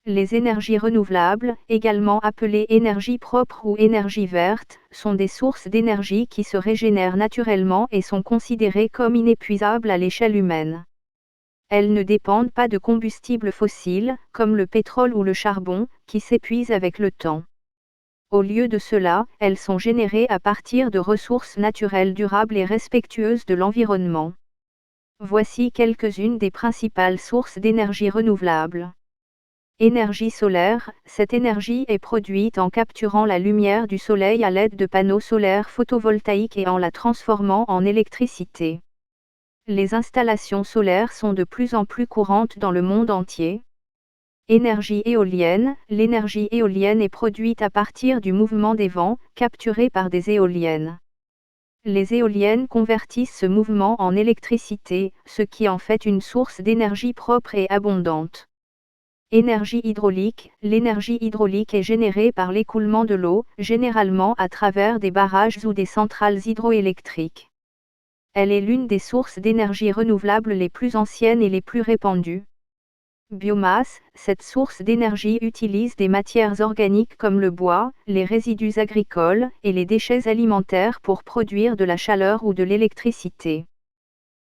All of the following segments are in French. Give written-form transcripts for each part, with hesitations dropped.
Les énergies renouvelables, également appelées énergie propre ou énergie verte, sont des sources d'énergie qui se régénèrent naturellement et sont considérées comme inépuisables à l'échelle humaine. Elles ne dépendent pas de combustibles fossiles, comme le pétrole ou le charbon, qui s'épuisent avec le temps. Au lieu de cela, elles sont générées à partir de ressources naturelles durables et respectueuses de l'environnement. Voici quelques-unes des principales sources d'énergie renouvelable. Énergie solaire, cette énergie est produite en capturant la lumière du soleil à l'aide de panneaux solaires photovoltaïques et en la transformant en électricité. Les installations solaires sont de plus en plus courantes dans le monde entier. Énergie éolienne, l'énergie éolienne est produite à partir du mouvement des vents, capturé par des éoliennes. Les éoliennes convertissent ce mouvement en électricité, ce qui en fait une source d'énergie propre et abondante. Énergie hydraulique, l'énergie hydraulique est générée par l'écoulement de l'eau, généralement à travers des barrages ou des centrales hydroélectriques. Elle est l'une des sources d'énergie renouvelable les plus anciennes et les plus répandues. Biomasse, cette source d'énergie utilise des matières organiques comme le bois, les résidus agricoles et les déchets alimentaires pour produire de la chaleur ou de l'électricité.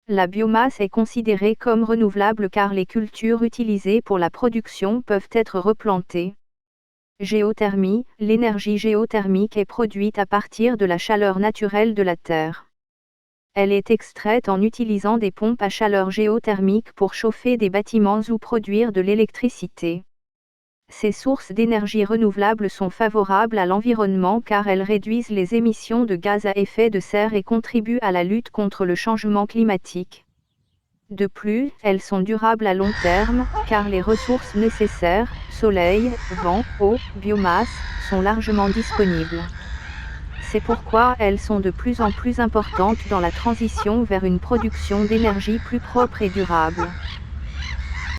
La biomasse est considérée comme renouvelable car les cultures utilisées pour la production peuvent être replantées. Géothermie, l'énergie géothermique est produite à partir de la chaleur naturelle de la Terre. Elle est extraite en utilisant des pompes à chaleur géothermique pour chauffer des bâtiments ou produire de l'électricité. Ces sources d'énergie renouvelable sont favorables à l'environnement car elles réduisent les émissions de gaz à effet de serre et contribuent à la lutte contre le changement climatique. De plus, elles sont durables à long terme, car les ressources nécessaires, soleil, vent, eau, biomasse, sont largement disponibles. C'est pourquoi elles sont de plus en plus importantes dans la transition vers une production d'énergie plus propre et durable.